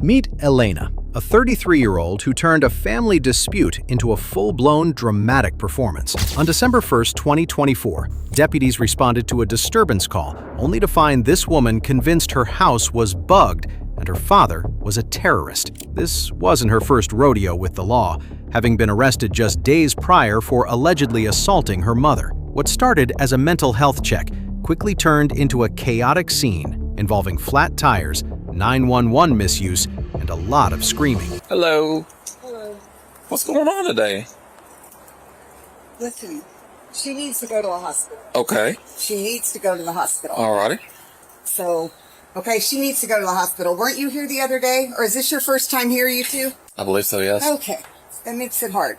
Meet Elena, a 33-year-old who turned a family dispute into a full-blown dramatic performance. On December 1, 2024, deputies responded to a disturbance call, only to find this woman convinced her house was bugged and her father was a terrorist. This wasn't her first rodeo with the law, having been arrested just days prior for allegedly assaulting her mother. What started as a mental health check quickly turned into a chaotic scene involving flat tires, 911 misuse, and a lot of screaming. Hello. Hello. What's going on today? Listen, she needs to go to a hospital. Okay. She needs to go to the hospital. Alrighty. So, okay, she needs to go to the hospital. Weren't you here the other day? Or is this your first time here, you two? I believe so, yes. Okay. That makes it hard.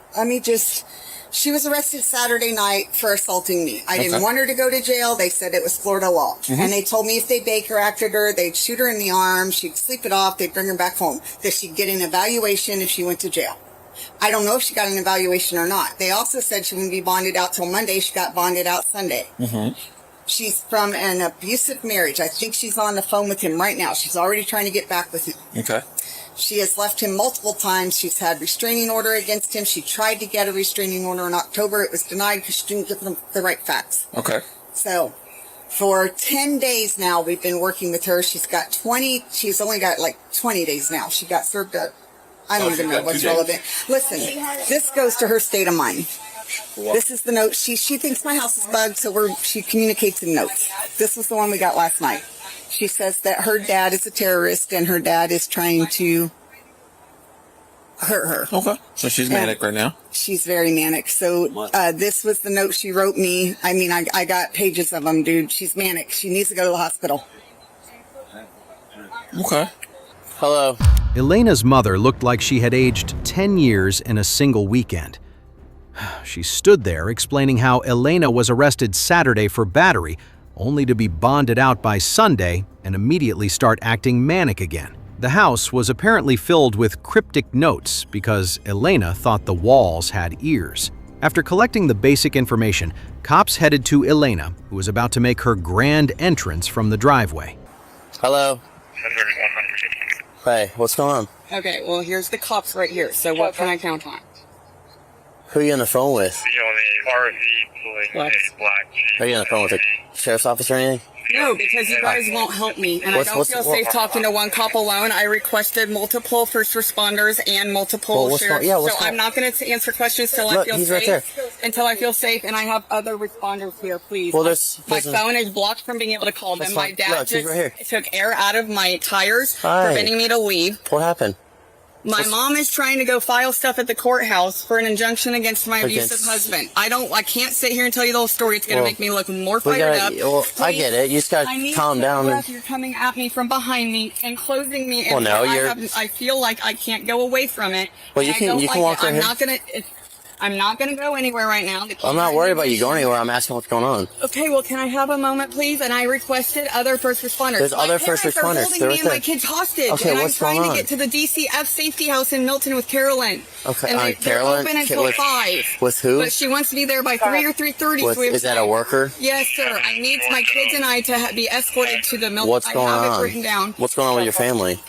She was arrested Saturday night for assaulting me. I didn't want her to go to jail. They said it was Florida law. And they told me if they Baker acted her, they'd shoot her in the arm, she'd sleep it off, they'd bring her back home, that she'd get an evaluation if she went to jail. I don't know if she got an evaluation or not. They also said she wouldn't be bonded out till Monday. She got bonded out Sunday. She's from an abusive marriage. I think she's on the phone with him right now. She's already trying to get back with him. Okay. She has left him multiple times. She's had restraining order against him. She tried to get a restraining order in October. It was denied because she didn't give them the right facts. Okay. So, for 10 days now, we've been working with her. She's only got like 20 days now. She got served up. I don't even know what's relevant. Listen, this goes to her state of mind. This is the note. She thinks my house is bugged, so she communicates in notes. This was the one we got last night. She says that her dad is a terrorist and her dad is trying to hurt her. Okay. So she's manic right now? She's very manic. So this was the note she wrote me. I mean, I got pages of them, dude. She's manic. She needs to go to the hospital. Okay. Hello. Elena's mother looked like she had aged 10 years in a single weekend. She stood there explaining how Elena was arrested Saturday for battery, only to be bonded out by Sunday and immediately start acting manic again. The house was apparently filled with cryptic notes because Elena thought the walls had ears. After collecting the basic information, cops headed to Elena, who was about to make her grand entrance from the driveway. Hello. Hey, what's going on? Okay, well, here's the cops right here. So what can I count on? Who are you on the phone with? What? Are you on the phone with a sheriff's office or anything? No, because you guys won't help me, and I don't feel safe talking to one cop alone. I requested multiple first responders and multiple sheriffs, so I'm not going to answer questions till I feel safe. Until I feel safe, and I have other responders here, please. Well, my phone is blocked from being able to call them. My dad just right took air out of my tires, preventing me to leave. What happened? My mom is trying to go file stuff at the courthouse for an injunction against my abusive husband. I can't sit here and tell you the whole story. It's going to make me look more fired up. Well, I get it. You just got to calm down. You're coming at me from behind me and closing me. Well, no, I feel like I can't go away from it. Well, you can walk right here. I'm not going to go anywhere right now. I'm not worried about you going anywhere. I'm asking what's going on. Okay, well, can I have a moment, please? And I requested other first responders. There's other first responders. They're holding me and my kids hostage. Okay, and what's going on? I'm trying to get to the DCF safety house in Milton with Carolyn. Okay, and Carolyn? They're open until 5. With who? But she wants to be there by 3 or 3:30. Is that a worker? Yes, sir. I need my kids and I to be escorted to the Milton. What's going on? I have it written down. What's going on with your family?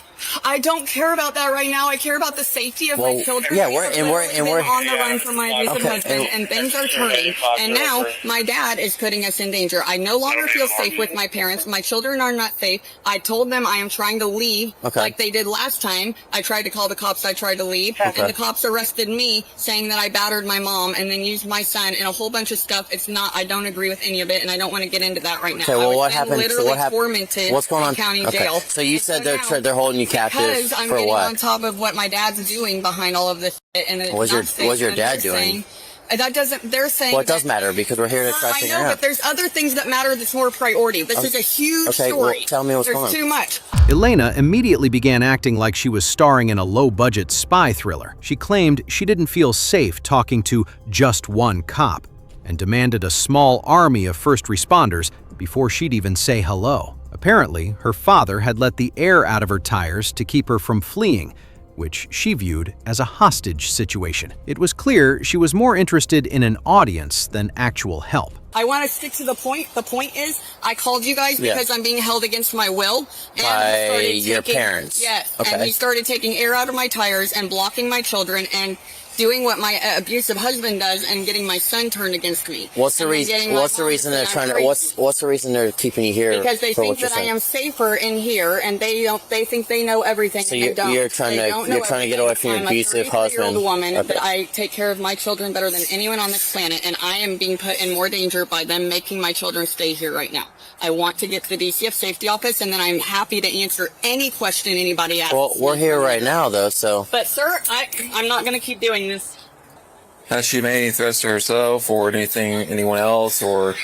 I don't care about that right now. I care about the safety of my children. Yeah, we're on the run from my abusive husband, and things are turning. And now my dad is putting us in danger. I no longer feel safe with my parents. My children are not safe. I told them I am trying to leave, like they did last time. I tried to call the cops. I tried to leave, and the cops arrested me, saying that I battered my mom and then used my son and a whole bunch of stuff. I don't agree with any of it, and I don't want to get into that right now. Okay, well, what happened? Literally tormented. What's going on? In county jail. So you said they're holding you captive because I'm for getting what? on top of what my dad's doing behind all of this shit, and What's your dad doing? They're saying. Well, it does matter because we're here to try to figure out. I know, but there's other things that matter that's more priority. This is a huge story. Well, tell me what's going on. There's too much. Elena immediately began acting like she was starring in a low-budget spy thriller. She claimed she didn't feel safe talking to just one cop and demanded a small army of first responders before she'd even say hello. Apparently, her father had let the air out of her tires to keep her from fleeing, which she viewed as a hostage situation. It was clear she was more interested in an audience than actual help. I want to stick to the point. The point is, I called you guys because I'm being held against my will. And By your parents? Yeah. Okay. And he started taking air out of my tires and blocking my children and doing what my abusive husband does and getting my son turned against me. What's the reason? What's the reason they're trying to? What's the reason they're keeping you here? Because they think that I am safer in here, and they don't. They think they know everything. So and don't. you're trying to get away from your abusive husband. I'm a 33-year-old woman, but I take care of my children better than anyone on this planet, and I am being put in more danger by them making my children stay here right now. I want to get to the DCF safety office, and then I'm happy to answer any question anybody asks. Well, we're here right now, though, so. But sir, I'm not going to keep doing this. Has she made any threats to herself or anyone else, or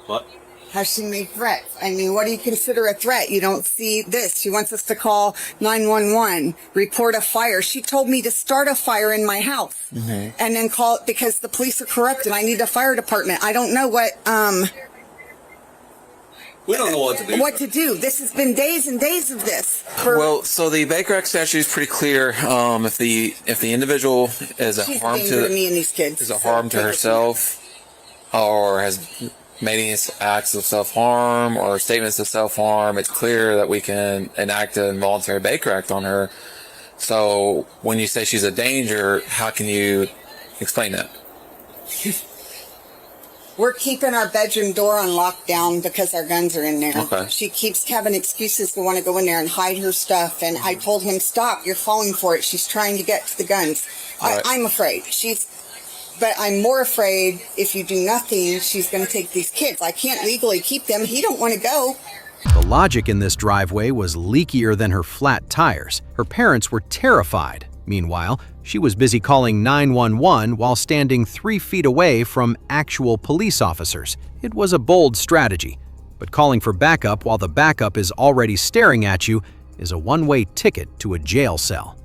what? Has she made threats? I mean, what do you consider a threat? You don't see this. She wants us to call 911, report a fire. She told me to start a fire in my house and then call it because the police are corrupt and I need a fire department. I don't know We don't know what to do. what to do. This has been days and days of this. Well, so the Baker Act statute is pretty clear. If the individual is a harm to me and these kids. is a harm to herself, or has made any acts of self-harm or statements of self-harm, it's clear that we can enact an involuntary Baker Act on her. So when you say she's a danger, how can you explain that? We're keeping our bedroom door on lockdown because our guns are in there. Okay. She keeps having excuses to want to go in there and hide her stuff. And I told him, stop, you're falling for it. She's trying to get to the guns. Right. I'm afraid. But I'm more afraid if you do nothing, she's going to take these kids. I can't legally keep them. He don't want to go. The logic in this driveway was leakier than her flat tires. Her parents were terrified. Meanwhile, she was busy calling 911 while standing 3 feet away from actual police officers. It was a bold strategy, but calling for backup while the backup is already staring at you is a one-way ticket to a jail cell.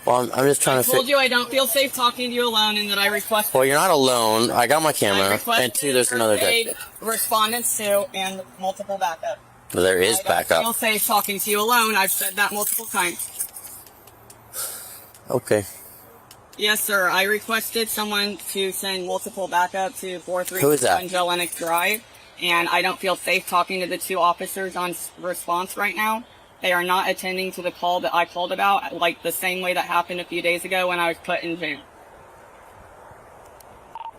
Well, I'm just trying to. I told you I don't feel safe talking to you alone, and that I request. Well, you're not alone. I got my camera, and 2, there's another deputy. Respondents too, and multiple backup. Well, there is I don't backup. feel safe talking to you alone. I've said that multiple times. Okay. Yes, sir. I requested someone to send multiple backup to 431 Who is that? Lennox Drive, and I don't feel safe talking to the 2 officers on response right now. They are not attending to the call that I called about, like the same way that happened a few days ago when I was put in jail.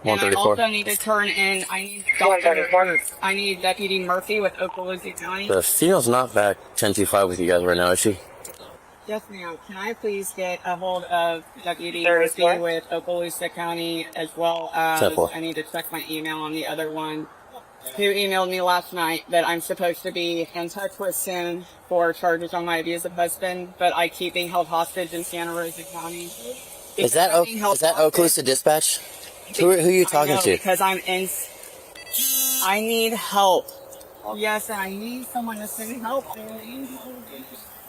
And I 134. also need to turn in, I need Deputy Murphy with Okaloosa County. The female's not back 1025 with you guys right now, is she? Yes, ma'am. Can I please get a hold of Deputy Murphy with Okaloosa County, as well as 10-4. I need to check my email on the other one, who emailed me last night that I'm supposed to be in touch with soon for charges on my abusive husband, but I keep being held hostage in Santa Rosa County. Is that Okaloosa Dispatch? Who are you talking to? Because I need help. Yes, and I need someone to send help.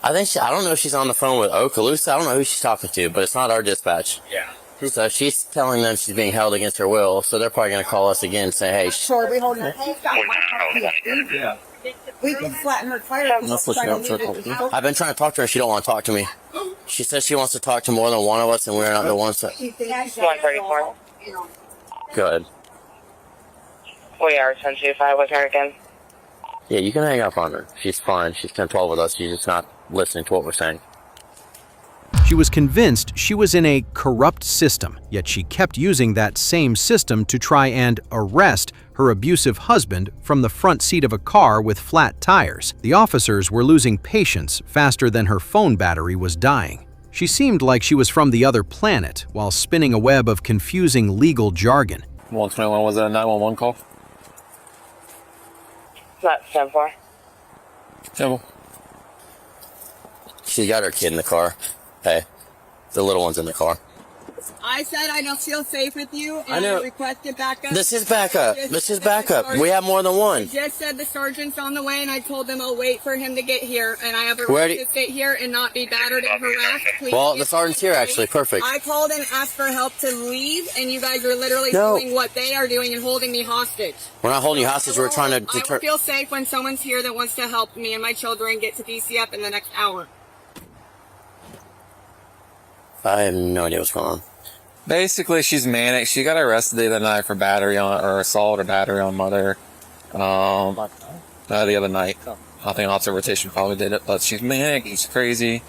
I don't know if she's on the phone with Okaloosa. I don't know who she's talking to, but it's not our dispatch. Yeah. So she's telling them she's being held against her will, so they're probably going to call us again and say, hey, Sure, we hold her. Yeah. We can flatten her tire. I've been trying to talk to her and she don't want to talk to me. She says she wants to talk to more than one of us and we're not the ones that... 134. Good. We are 1025 with her again. Yeah, you can hang up on her. She's fine. She's 1012 with us. She's just not listening to what we're saying. She was convinced she was in a corrupt system, yet she kept using that same system to try and arrest her abusive husband from the front seat of a car with flat tires. The officers were losing patience faster than her phone battery was dying. She seemed like she was from the other planet while spinning a web of confusing legal jargon. 121, was that a 911 call? That's 10-4. Simple. She's got her kid in the car. Hey, the little one's in the car. I said I don't feel safe with you, and I know. requested backup. This is backup. This is backup. We have more than one. Just said the sergeant's on the way, and I told them I'll wait for him to get here, and I have a Where right do to sit here and not be battered and harassed. Please Well, get the sergeant's here, actually. Perfect. I called and asked for help to leave, and you guys are literally No. doing what they are doing and holding me hostage. We're not holding you hostage. We're trying to I deter... will feel safe when someone's here that wants to help me and my children get to DCF in the next hour. I have no idea what's going on. Basically, she's manic. She got arrested the other night for battery on, or assault or battery on mother. The other night. I think Officer Rotation probably did it, but she's manic. She's crazy,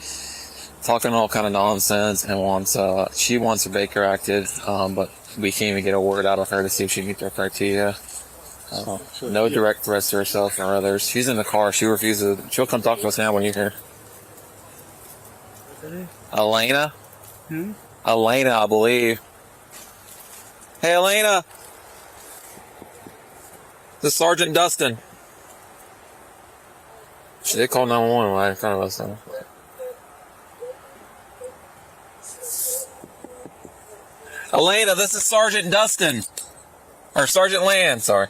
talking all kind of nonsense, and she wants her Baker acted, but we can't even get a word out of her to see if she meets our criteria. No direct threats to herself or others. She's in the car. She refuses. She'll come talk to us now when you're here. Elena? Elena, I believe. Hey, Elena. This is Sergeant Dustin. She did call 911 right in front of us, though. Elena, this is Sergeant Dustin. Or Sergeant Land, sorry.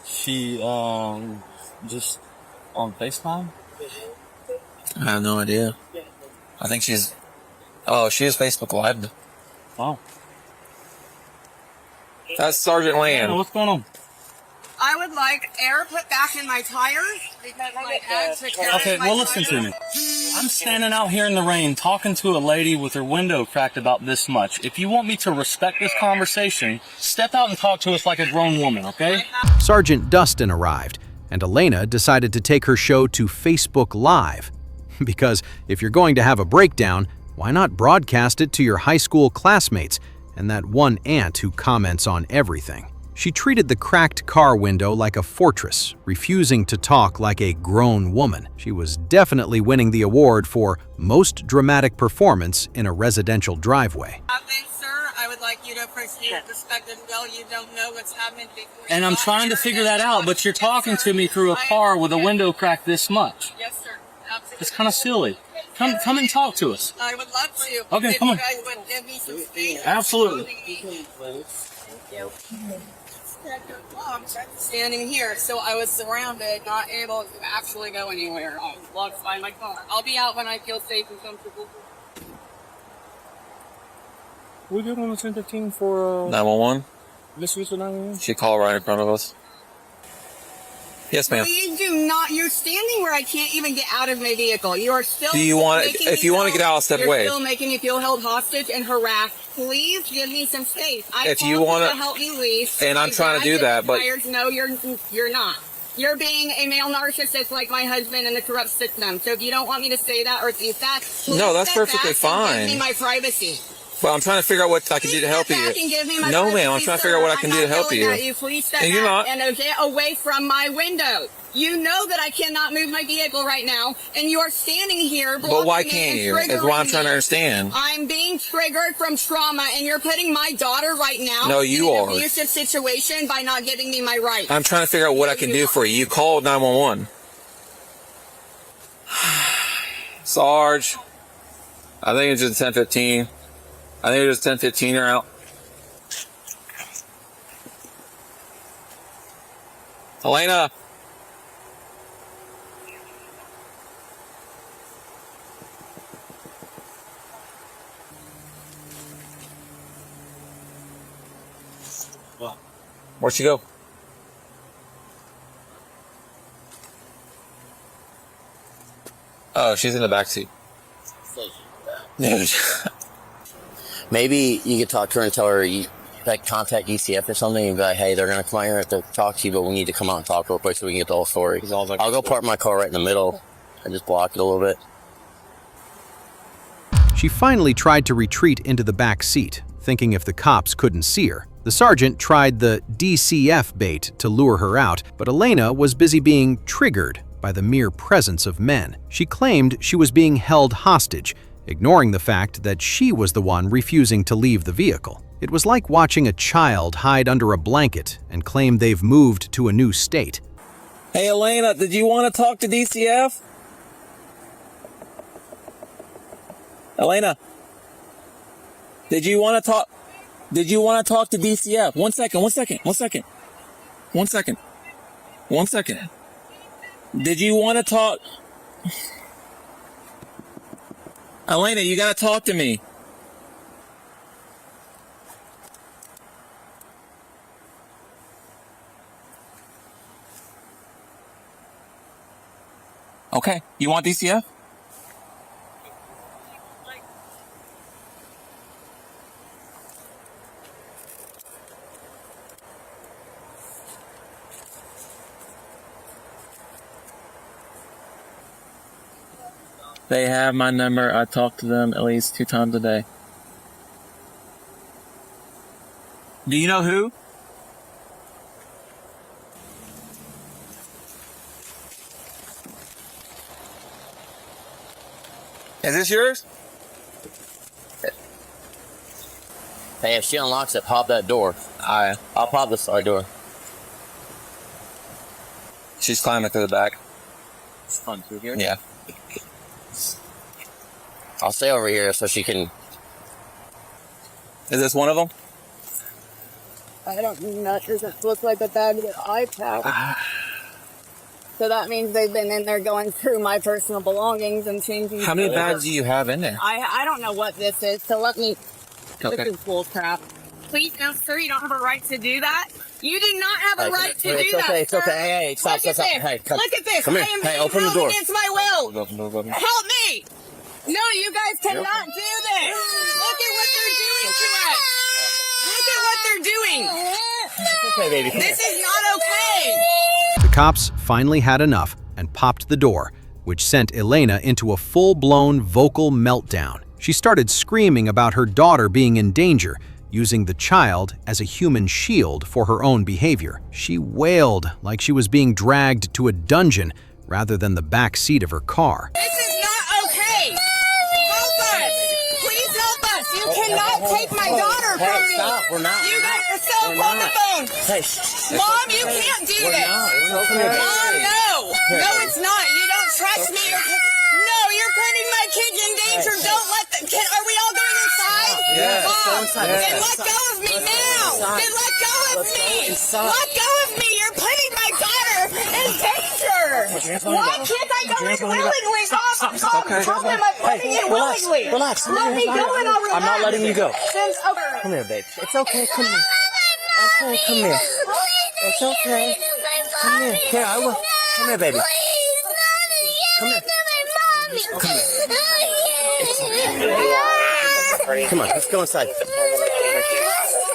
She, just on FaceTime? I have no idea. I think she is Facebook Live. Oh. That's Sergeant Land. What's going on? I would like air put back in my tires because my ex took Okay, well, listen to me. I'm standing out here in the rain talking to a lady with her window cracked about this much. If you want me to respect this conversation, step out and talk to us like a grown woman, okay? Sergeant Dustin arrived, and Elena decided to take her show to Facebook Live. Because if you're going to have a breakdown, why not broadcast it to your high school classmates and that one aunt who comments on everything? She treated the cracked car window like a fortress, refusing to talk like a grown woman. She was definitely winning the award for Most Dramatic Performance in a Residential Driveway. Sir, I would like you to proceed respect until you don't know what's happening before. And I'm trying to figure that out, but you're talking to me through a car with a window cracked this much. Yes, sir. Absolutely. It's kind of silly. Come and talk to us. I would love to. Okay, come on. If you guys would give me some space. Absolutely. Thank you. I'm standing here, so I was surrounded, not able to actually go anywhere. I was blocked by my car. I'll be out when I feel safe and comfortable. We good on the 1015 for 911? misuse of 911? She called right in front of us. Yes, ma'am. Please do not. You're standing where I can't even get out of my vehicle. You are still. Do you want? If you want to get out, step away. You're still making me feel held hostage and harassed. Please give me some space. If you want to help me leave, and I'm trying to do that, but no, you're not. You're being a male narcissist like my husband in the corrupt system. So if you don't want me to say that or think that, no, that's perfectly fine. Give me my privacy. Well, I'm trying to figure out what I can do to help you. No, ma'am, I'm trying to figure out what I can do to help you. Please step and you're not. And get away from my window. You know that I cannot move my vehicle right now, and you are standing here. But why can't you? Is what I'm trying to understand. I'm being triggered from trauma, and you're putting my daughter right now no, you in are. an abusive situation by not giving me my rights. I'm trying to figure out what I can do for you. You called 911. Sarge, I think it's just 1015. I think it's just 1015 or out. Elena. Where'd she go? Oh, she's in the back seat. Maybe you could talk to her and tell her you like contact ECF or something and be like, hey, they're gonna come out here to talk to you, but we need to come out and talk real quick so we can get the whole story. I'll go park my car right in the middle and just block it a little bit. She finally tried to retreat into the back seat, thinking if the cops couldn't see her. The sergeant tried the DCF bait to lure her out, but Elena was busy being triggered by the mere presence of men. She claimed she was being held hostage, ignoring the fact that she was the one refusing to leave the vehicle. It was like watching a child hide under a blanket and claim they've moved to a new state. Hey, Elena, did you want to talk to DCF? Elena, did you want to talk? Did you want to talk to DCF? One second. Did you want to talk? Elena, you got to talk to me. Okay, you want DCF? They have my number. I talk to them at least 2 times a day. Do you know who? Is this yours? Hey, if she unlocks it, pop that door. I'll pop the side door. She's climbing through the back. On through here? Yeah. I'll stay over here so she can... Is this one of them? I don't know. That doesn't look like a bag that I packed. So that means they've been in there going through my personal belongings and changing. How many bags do you have in there? I don't know what this is, so let me... Okay. This is bull crap. Please, no, sir, you don't have a right to do that. You do not have a right to do it's that. Okay, it's okay. Hey, stop, Look at stop. this. Hey, come. Look at this. Come here. I am Hey, being open the held door. against my will. Help me. No, you guys cannot do this. Look at what they're doing to us. Look at what they're doing. It's okay, baby. This is not okay. The cops finally had enough and popped the door, which sent Elena into a full-blown vocal meltdown. She started screaming about her daughter being in danger, using the child as a human shield for her own behavior. She wailed like she was being dragged to a dungeon rather than the back seat of her car. This is not okay. Help us. Please help us. You cannot take my daughter from me. Stop. We're not. You guys are so on the phone. Hey, Mom, you can't do this. Mom, no. No, it's not. You don't trust me. No, you're putting my kids in danger. Don't let them. Are we all going inside? Yeah. Mom, then let go of me now. Then let go of me. Let go of me. You're putting my daughter in danger. Why can't I go in willingly? Mom, tell them I'm putting in willingly. Relax. Let me go and I'll relax. I'm not letting you go. Okay. Come here, babe. It's okay. Come here. Okay, come here. It's okay. Come here. Here, I will. Come here, baby. Come here. Come on, let's go inside.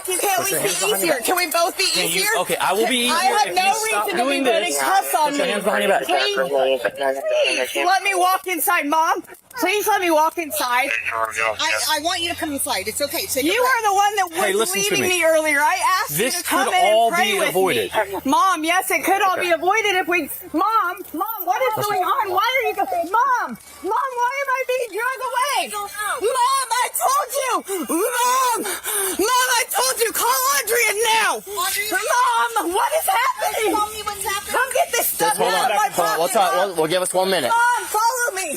Can we be easier? Can we both be easier? Okay, I will be easier. I have if no you stop reason to be doing putting this. cuffs on Put your me. hands behind your back. Please let me walk inside, Mom. Please let me walk inside. I want you to come inside. It's okay. You are the one that Hey, was listen to leaving me. me earlier. I asked This you to come could in all and pray be with avoided. me. Mom, yes, it could all be avoided if we... Mom, what is going on? Why are you going... Mom, why am I being dragged away? Mom, I told you. Mom, I told you. Call Andrea now. Mom, what is happening? Tell me what's happening. Come get this stuff Hold out of my on. pocket. We'll talk. We'll give us 1 minute. Mom, follow me.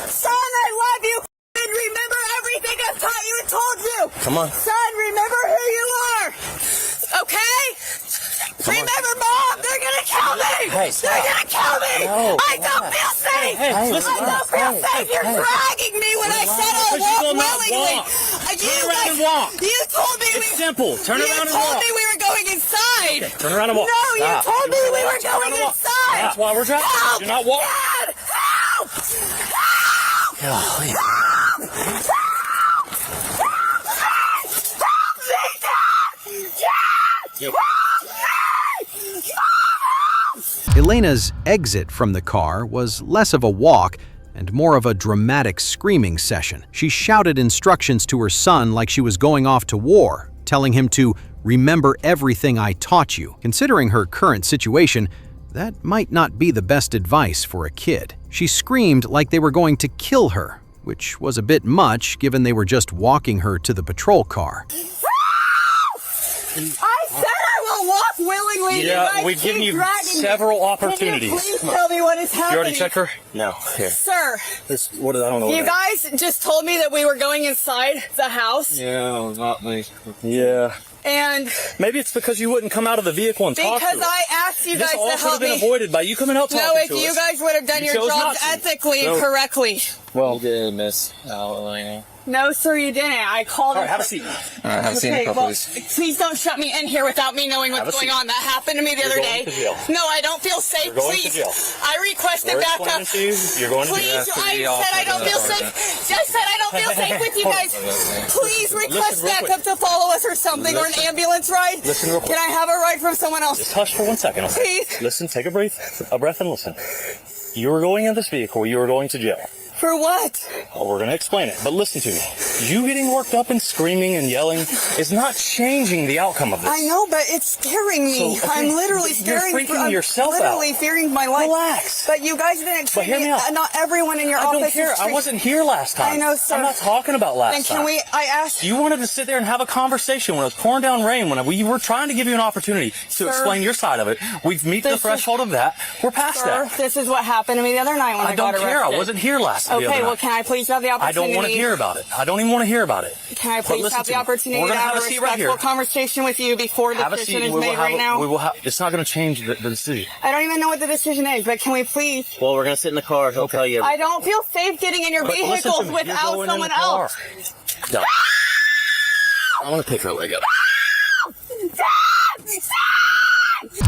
Son, I love you. Remember everything I've taught you and told you. Come on. Son, remember who you are. Okay? Remember, Mom, they're going to kill me. Hey, stop. They're going to kill me. No, I don't feel safe. listen. I don't feel safe. You're dragging me when I said I'll Because you walk will not willingly. walk. Turn around and walk. You told me It's simple. Turn around and You told walk. me we were going inside. Turn around and walk. No, you Stop. told me we were going inside. That's why we're driving. Help! Do not walk. Dad, help! Help! Golly. Elena's exit from the car was less of a walk and more of a dramatic screaming session. She shouted instructions to her son like she was going off to war, telling him to remember everything I taught you. Considering her current situation, that might not be the best advice for a kid. She screamed like they were going to kill her, which was a bit much given they were just walking her to the patrol car. I said I will walk willingly. Yeah, we've given you several opportunities. Can you please tell me what is happening? You already checked her? No. Here. Sir, I don't know. you guys just told me that we were going inside the house. Yeah, not me. Yeah. And Maybe it's because you wouldn't come out of the vehicle and talk to because us. I asked you This guys all to could have help been me. avoided by you coming out talking No, if to us. you guys would have done You your chose jobs not to. ethically and No. correctly. Well, You did miss out, Elena. No, sir, you didn't. I called all him. right, have a seat. All right, have a seat in a Okay, couple, well, please. please don't shut me in here without me knowing what's Have a going seat. on. That happened to me the other going day. to jail. No, I don't feel safe. You're going to please. jail. I requested We're backup. explaining to you. You're going to Please, jail. I said I don't feel safe. Just said I don't feel safe with you guys. Please request Listen real backup to follow us or something, or an ambulance ride. Listen real quick. Can I have a ride from someone else? Just hush for 1 second. Okay? Please. Listen, take a breath and listen. You were going in this vehicle. You were going to jail For what? Oh, we're gonna explain it, but listen to me. You getting worked up and screaming and yelling is not changing the outcome of this. I know, but it's scaring me. So, okay, I'm literally scaring. You're freaking yourself I'm literally out. fearing my life. Relax. But you guys didn't But hear me out. Not everyone in your I office don't care. is I wasn't here last time. I know, sir. I'm not talking about last Then time. can we? I asked. You wanted to sit there and have a conversation when it was pouring down rain. When we were trying to give you an opportunity to explain your side of it. We've meet the threshold of that. We're past that. This is what happened to me the other night when I got arrested. I don't care. I wasn't here last time. Okay, well, can I please have the I opportunity? don't want to hear about it. I don't even want to hear about it. Can I please have the opportunity We're to gonna have a seat right respectful here. conversation with you before the decision is made right now? We will have. It's not going to change the decision. I don't even know what the decision is, but can we please? Well, we're gonna sit in the car. He'll tell you. I don't feel safe getting in your But listen to vehicles me. without You're going in someone the car. else. No. I want to pick her leg up.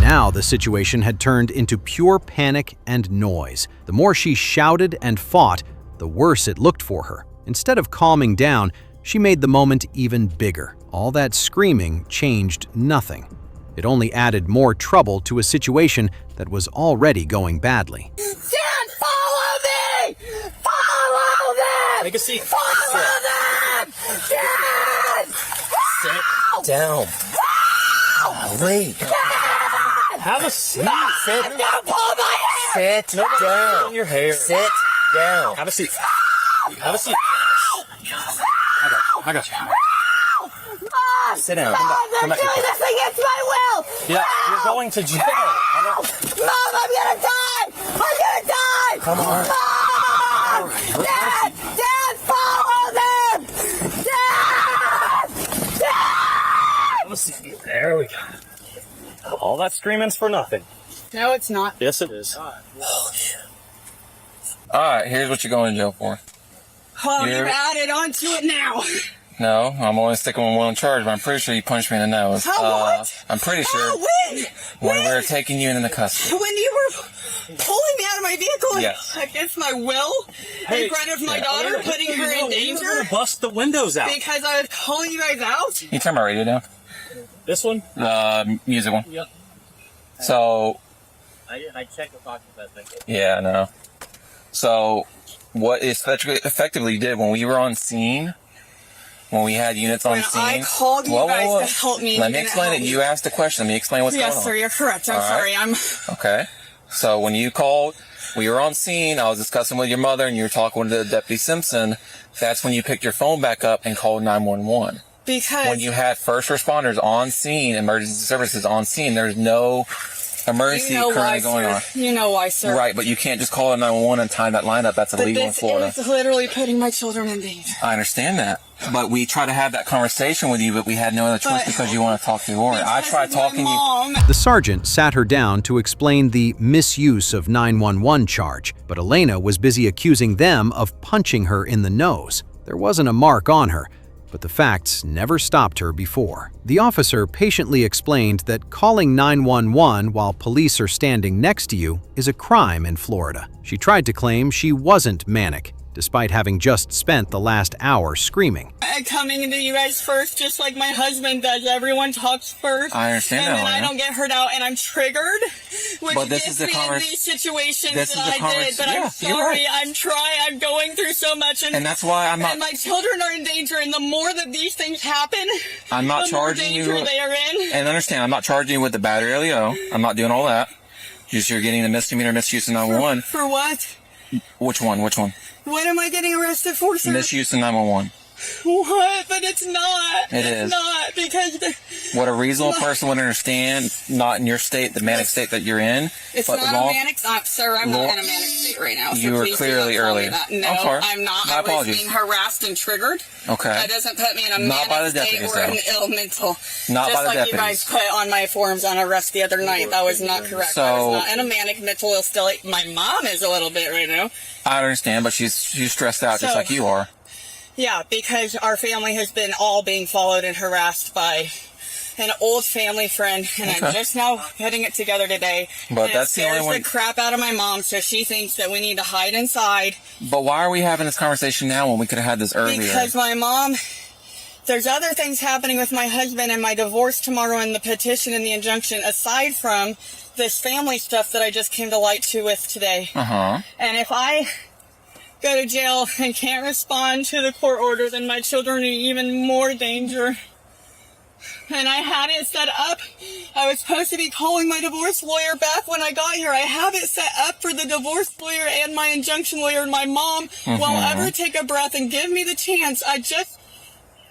Now the situation had turned into pure panic and noise. The more she shouted and fought, the worse it looked for her. Instead of calming down, she made the moment even bigger. All that screaming changed nothing. It only added more trouble to a situation that was already going badly. Dad, follow me! Follow them! Take a seat. Follow them! Dad! Sit down. Wait. Have a seat. Sit down! Pull my hair! Sit down. On your hair. Sit down. Have a seat. Have a seat. I got you. Mom! Sit down. Mom, Come they're back. doing this against my will! Yeah, you're going to jail. Mom, I'm gonna die! I'm gonna die! Come on. Mom! Dad! Dad, follow them! Dad! Dad! There we go. All that screaming's for nothing. No, it's not. Yes, it is. All right, here's what you're going to jail for. Oh, You're- you've added onto it now. No, I'm only sticking with one charge, but I'm pretty sure you punched me in the nose. What? I'm pretty sure Oh, when we were taking you into custody. When you were pulling me out of my vehicle Yes. against my will in front of my daughter, putting her in We're danger gonna bust the windows out. because I was calling you guys out. Can you turn my radio down? This one? The music one. Yep. So, I checked the pocket that thing. yeah, I know. So, what it effectively did when we were on scene, when we had units on When scene. I called you guys to help me, Let you me didn't explain help it. me. You asked the question. Let me explain what's going Yes, on. sir, you're correct. I'm All right. sorry. Okay. So when you called, we were on scene. I was discussing with your mother, and you were talking to Deputy Simpson. That's when you picked your phone back up and called 911. Because When you had first responders on scene, emergency services on scene, there's no emergency you know why, currently going on. sir. You know why, sir. Right, but you can't just call 911 and time that lineup. That's But illegal in this Florida. is literally putting my children in danger. I understand that. But we try to have that conversation with you, but we had no other choice But- because you want to talk to Lori. I Because tried of my talking to you. mom. The sergeant sat her down to explain the misuse of 911 charge, but Elena was busy accusing them of punching her in the nose. There wasn't a mark on her, but the facts never stopped her before. The officer patiently explained that calling 911 while police are standing next to you is a crime in Florida. She tried to claim she wasn't manic, despite having just spent the last hour screaming. Coming into you guys first, just like my husband does. Everyone talks first. I understand and that, then I Elena. don't get hurt out, and I'm triggered. Which But this gets is the me in convers- these situations this that is the I did. But convers- I'm yeah, you're sorry. right. I'm trying. I'm going through so much, And that's why I'm not. and my children are in danger. And the more that these things happen, I'm not the more charging danger you. they are in. And understand, I'm not charging you with the battery LEO. I'm not doing all that. Just you're getting the misdemeanor misuse in 911. For what? Which one? Which one? What am I getting arrested for, sir? Misuse in 911. What? But it's not. It it's is. not because What a reasonable person would understand, not in your state, the manic state that you're in. it's but not law- a manic. Sir, I'm law- not in a manic state right now. So You were please do clearly not tell me earlier. that. No, I'm sorry. I'm not. My I was apologies. being harassed and triggered. Okay. That doesn't put me in a Not by manic the state deputies, or an though. ill mental. Not Just by the like you deputies. guys put on my forms on arrest the other night. That was not correct. I So- was not in a manic mental ill state. My mom is a little bit right now. I understand, but she's stressed out just So- like you are. Yeah, because our family has been all being followed and harassed by an old family friend, and Okay. I'm just now putting it together today. But and that's it the only scares one- the crap out of my mom, so she thinks that we need to hide inside. But why are we having this conversation now when we could have had this earlier? Because my mom, there's other things happening with my husband and my divorce tomorrow and the petition and the injunction, aside from this family stuff that I just came to light to with today. Uh-huh. And if I go to jail and can't respond to the court order, then my children are in even more danger. And I had it set up. I was supposed to be calling my divorce lawyer back when I got here. I have it set up for the divorce lawyer and my injunction lawyer, and my mom won't ever take a breath and give me the chance.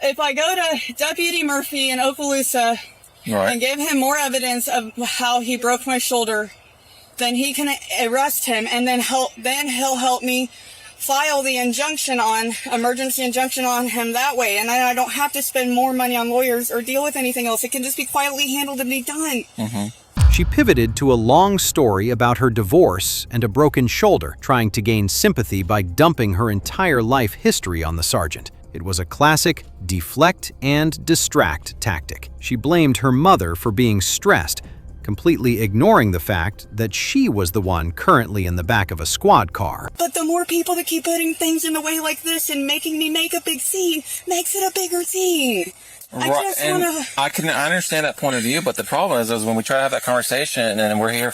If I go to Deputy Murphy in Okaloosa and give him more evidence of how he broke my shoulder, then he can arrest him, and then he'll help me file the emergency injunction on him that way. And I don't have to spend more money on lawyers or deal with anything else. It can just be quietly handled and be done. She pivoted to a long story about her divorce and a broken shoulder, trying to gain sympathy by dumping her entire life history on the sergeant. It was a classic deflect and distract tactic. She blamed her mother for being stressed, completely ignoring the fact that she was the one currently in the back of a squad car. But the more people that keep putting things in the way like this and making me make a big scene makes it a bigger scene. I understand that point of view, but the problem is when we try to have that conversation, and we're here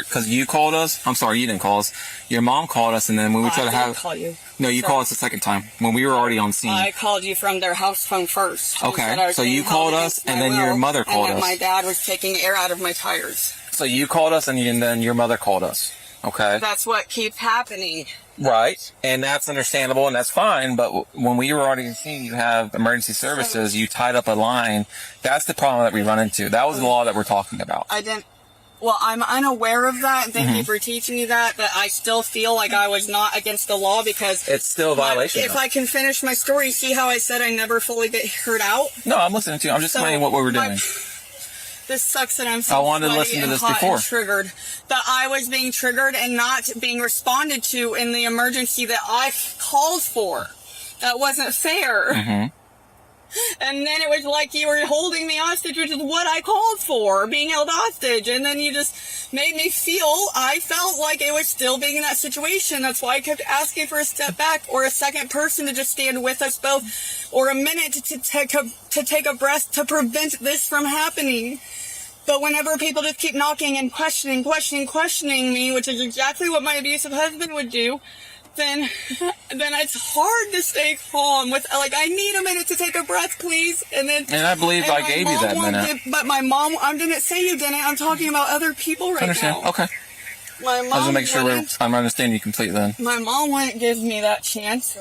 because you called us. I'm sorry, you didn't call us. Your mom called us, and then when we try to have, call you. No, you called us the second time when we were already on scene. I called you from their house phone first. Okay, so you called us, and then your mother called us. And my dad was taking air out of my tires. So you called us, and then your mother called us. Okay. That's what keeps happening. Right. And that's understandable, and that's fine. But when we were already seeing you have emergency services, you tied up a line. That's the problem that we run into. That was the law that we're talking about. Well, I'm unaware of that, and thank you for teaching me that, but I still feel like I was not against the law because... It's still a violation. If I can finish my story, see how I said I never fully get heard out? No, I'm listening to you. I'm just explaining what we were doing. This sucks that I'm so I wanted to listen to this before. Triggered. That I was being triggered and not being responded to in the emergency that I called for. That wasn't fair. And then it was like you were holding me hostage, which is what I called for, being held hostage. And then you just made me I felt like it was still being in that situation. That's why I kept asking for a step back or a second person to just stand with us both, or a minute to take a breath to prevent this from happening. But whenever people just keep knocking and questioning me, which is exactly what my abusive husband would do, then it's hard to stay calm with, I need a minute to take a breath, please. And I believe I gave you that minute. But my mom, I didn't say you didn't. I'm talking about other people right now. Okay. My mom I was to make sure I'm understanding you completely then. My mom wouldn't give me that chance.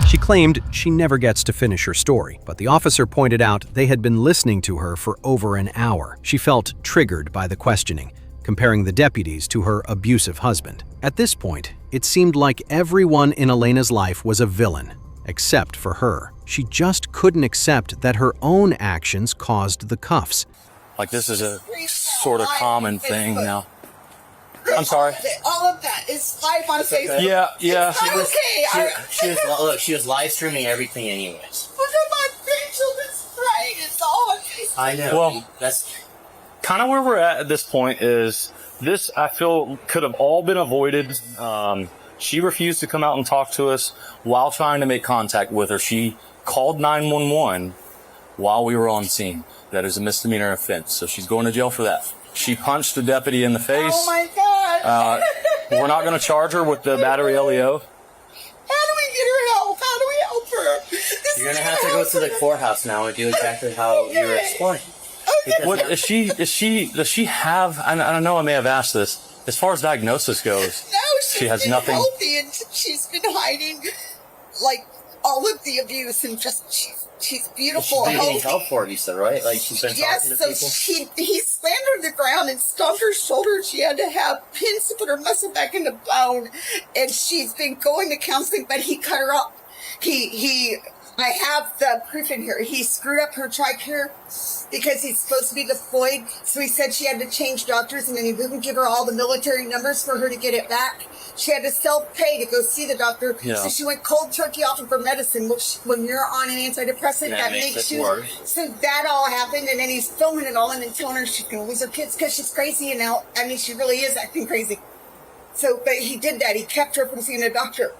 She claimed she never gets to finish her story, but the officer pointed out they had been listening to her for over an hour. She felt triggered by the questioning, comparing the deputies to her abusive husband. At this point, it seemed like everyone in Elena's life was a villain, except for her. She just couldn't accept that her own actions caused the cuffs. Like, this is a sort of common thing now. I'm sorry. All of that is live on Facebook. Yeah. She was live streaming everything anyways. Look at my facial display. It's all on Facebook. I know. Well, that's kind of where we're at this point. Is this, I feel, could have all been avoided. She refused to come out and talk to us while trying to make contact with her. She called 911 while we were on scene. That is a misdemeanor offense, so she's going to jail for that. She punched the deputy in the face. Oh my God. We're not going to charge her with the battery LEO. How do we get her help? How do we help her? You're going to have to go to the courthouse now and do exactly how you were explaining. What does she have? I don't know, I may have asked this. As far as diagnosis goes, No, she has been nothing. healthy, and she's been hiding all of the abuse, and just she's beautiful. She's been getting healthy. help for it, you said, right? Like, she's been talking to people. He slammed her to the ground and stomped her shoulder. She had to have pins to put her muscle back in the bone, and she's been going to counseling, but he cut her off. I have the proof in here. He screwed up her TRICARE because he's supposed to be deployed. So he said she had to change doctors, and then he wouldn't give her all the military numbers for her to get it back. She had to self-pay to go see the doctor. Yeah. So she went cold turkey off of her medicine, which when you're on an antidepressant, that makes you worse. So that all happened, and then he's filming it all and then telling her she's going to lose her kids because she's crazy. And now, she really is acting crazy. So, but he did that. He kept her from seeing a doctor.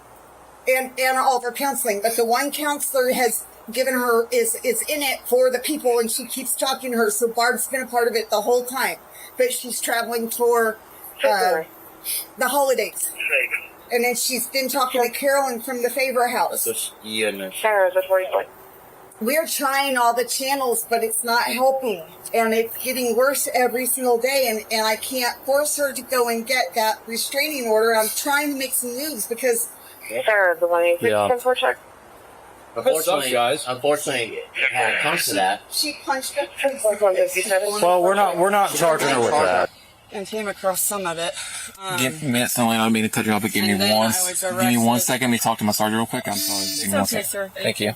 And all of her counseling, but the one counselor has given her is in it for the people, and she keeps talking to her. So Barb's been a part of it the whole time, but she's traveling for The holidays. And then she's been talking to Carolyn from the Favor House. Sarah, is this where you're going? We're trying all the channels, but it's not helping. And it's getting worse every single day. And I can't force her to go and get that restraining order. I'm trying to make some moves because... Sarah, the one you for check. Unfortunately, when it comes to that, she punched her. Well, we're not charging her with that. And came across some of it. Give me a second. I don't mean to cut you off, but give me one second. Let me talk to my sergeant real quick. I'm sorry. Give me one second. Sir. Thank you.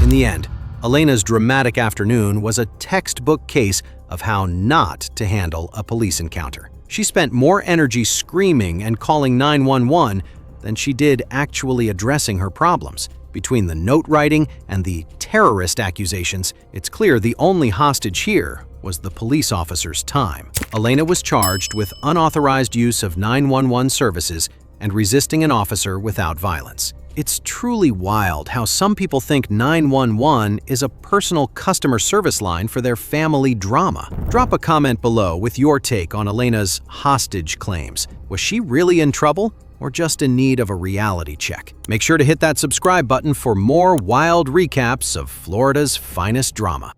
In the end, Elena's dramatic afternoon was a textbook case of how not to handle a police encounter. She spent more energy screaming and calling 911 than she did actually addressing her problems. Between the note writing and the terrorist accusations, it's clear the only hostage here was the police officer's time. Elena was charged with unauthorized use of 911 services and resisting an officer without violence. It's truly wild how some people think 911 is a personal customer service line for their family drama. Drop a comment below with your take on Elena's hostage claims. Was she really in trouble or just in need of a reality check? Make sure to hit that subscribe button for more wild recaps of Florida's finest drama.